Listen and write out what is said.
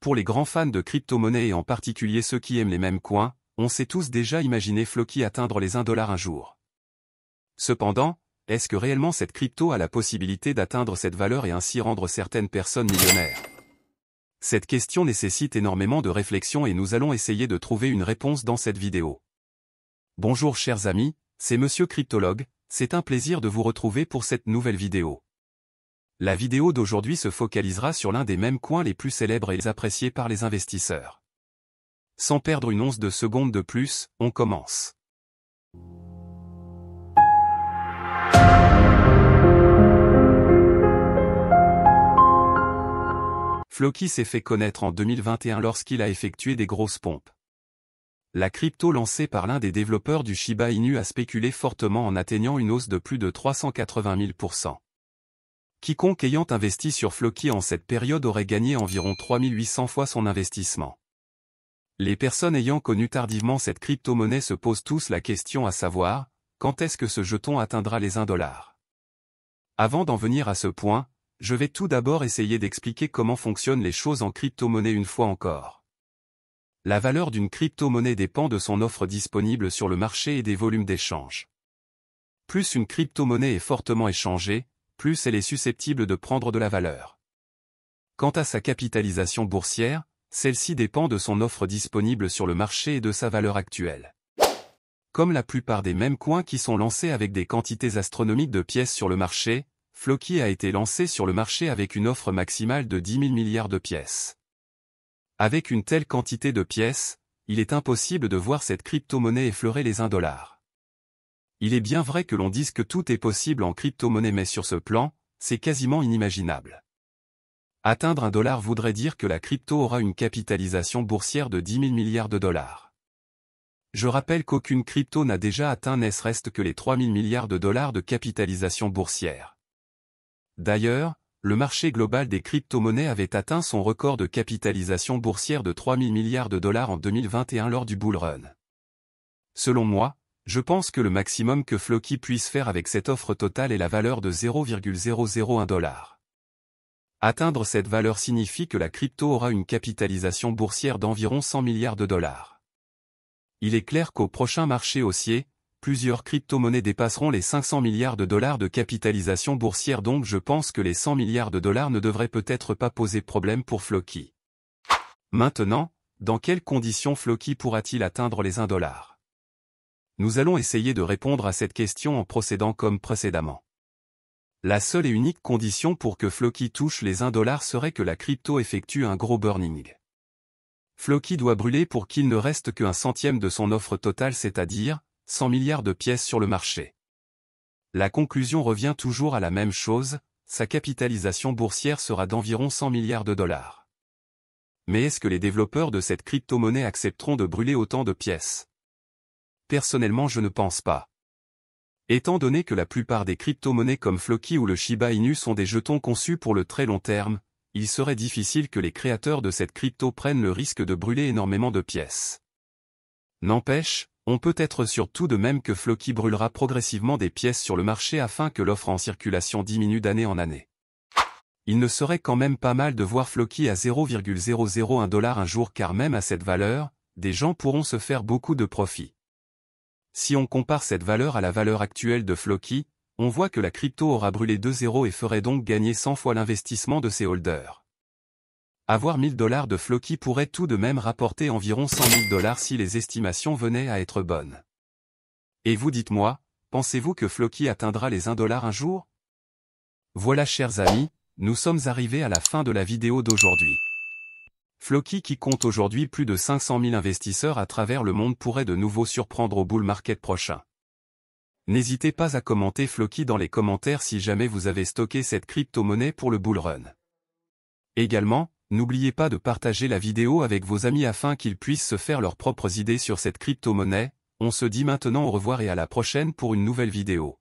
Pour les grands fans de crypto-monnaies et en particulier ceux qui aiment les mêmes coins, on s'est tous déjà imaginé Floki atteindre les 1 dollar un jour. Cependant, est-ce que réellement cette crypto a la possibilité d'atteindre cette valeur et ainsi rendre certaines personnes millionnaires? Cette question nécessite énormément de réflexion et nous allons essayer de trouver une réponse dans cette vidéo. Bonjour chers amis, c'est Monsieur Cryptologue, c'est un plaisir de vous retrouver pour cette nouvelle vidéo. La vidéo d'aujourd'hui se focalisera sur l'un des mêmes coins les plus célèbres et appréciés par les investisseurs. Sans perdre une once de seconde de plus, on commence. Floki s'est fait connaître en 2021 lorsqu'il a effectué des grosses pompes. La crypto lancée par l'un des développeurs du Shiba Inu a spéculé fortement en atteignant une hausse de plus de 380 000%. Quiconque ayant investi sur Floki en cette période aurait gagné environ 3800 fois son investissement. Les personnes ayant connu tardivement cette crypto-monnaie se posent tous la question à savoir, quand est-ce que ce jeton atteindra les 1 dollar? Avant d'en venir à ce point, je vais tout d'abord essayer d'expliquer comment fonctionnent les choses en crypto-monnaie une fois encore. La valeur d'une crypto-monnaie dépend de son offre disponible sur le marché et des volumes d'échange. Plus une crypto-monnaie est fortement échangée, plus elle est susceptible de prendre de la valeur. Quant à sa capitalisation boursière, celle-ci dépend de son offre disponible sur le marché et de sa valeur actuelle. Comme la plupart des mêmes coins qui sont lancés avec des quantités astronomiques de pièces sur le marché, Floki a été lancé sur le marché avec une offre maximale de 10 000 milliards de pièces. Avec une telle quantité de pièces, il est impossible de voir cette crypto-monnaie effleurer les 1 dollar. Il est bien vrai que l'on dise que tout est possible en crypto-monnaie mais sur ce plan, c'est quasiment inimaginable. Atteindre 1 dollar voudrait dire que la crypto aura une capitalisation boursière de 10 000 milliards de dollars. Je rappelle qu'aucune crypto n'a déjà atteint reste que les 3 000 milliards de dollars de capitalisation boursière. D'ailleurs, le marché global des crypto-monnaies avait atteint son record de capitalisation boursière de 3 000 milliards de dollars en 2021 lors du bull run. Selon moi, je pense que le maximum que Floki puisse faire avec cette offre totale est la valeur de 0,001 $. Atteindre cette valeur signifie que la crypto aura une capitalisation boursière d'environ 100 milliards de dollars. Il est clair qu'au prochain marché haussier, plusieurs crypto-monnaies dépasseront les 500 milliards de dollars de capitalisation boursière, donc je pense que les 100 milliards de dollars ne devraient peut-être pas poser problème pour Floki. Maintenant, dans quelles conditions Floki pourra-t-il atteindre les 1 dollar? Nous allons essayer de répondre à cette question en procédant comme précédemment. La seule et unique condition pour que Floki touche les 1 dollar serait que la crypto effectue un gros burning. Floki doit brûler pour qu'il ne reste qu'un centième de son offre totale, c'est-à-dire 100 milliards de pièces sur le marché. La conclusion revient toujours à la même chose, sa capitalisation boursière sera d'environ 100 milliards de dollars. Mais est-ce que les développeurs de cette crypto-monnaie accepteront de brûler autant de pièces? Personnellement, je ne pense pas. Étant donné que la plupart des crypto-monnaies comme Floki ou le Shiba Inu sont des jetons conçus pour le très long terme, il serait difficile que les créateurs de cette crypto prennent le risque de brûler énormément de pièces. N'empêche, on peut être sûr tout de même que Floki brûlera progressivement des pièces sur le marché afin que l'offre en circulation diminue d'année en année. Il ne serait quand même pas mal de voir Floki à 0,001 $ un jour, car même à cette valeur, des gens pourront se faire beaucoup de profit. Si on compare cette valeur à la valeur actuelle de Floki, on voit que la crypto aura brûlé 2 zéros et ferait donc gagner 100 fois l'investissement de ses holders. Avoir 1000 $ de Floki pourrait tout de même rapporter environ 100 000 $ si les estimations venaient à être bonnes. Et vous, dites-moi, pensez-vous que Floki atteindra les 1 dollar un jour? Voilà chers amis, nous sommes arrivés à la fin de la vidéo d'aujourd'hui. Floki, qui compte aujourd'hui plus de 500 000 investisseurs à travers le monde, pourrait de nouveau surprendre au bull market prochain. N'hésitez pas à commenter Floki dans les commentaires si jamais vous avez stocké cette crypto-monnaie pour le bull run. Également, n'oubliez pas de partager la vidéo avec vos amis afin qu'ils puissent se faire leurs propres idées sur cette crypto-monnaie. On se dit maintenant au revoir et à la prochaine pour une nouvelle vidéo.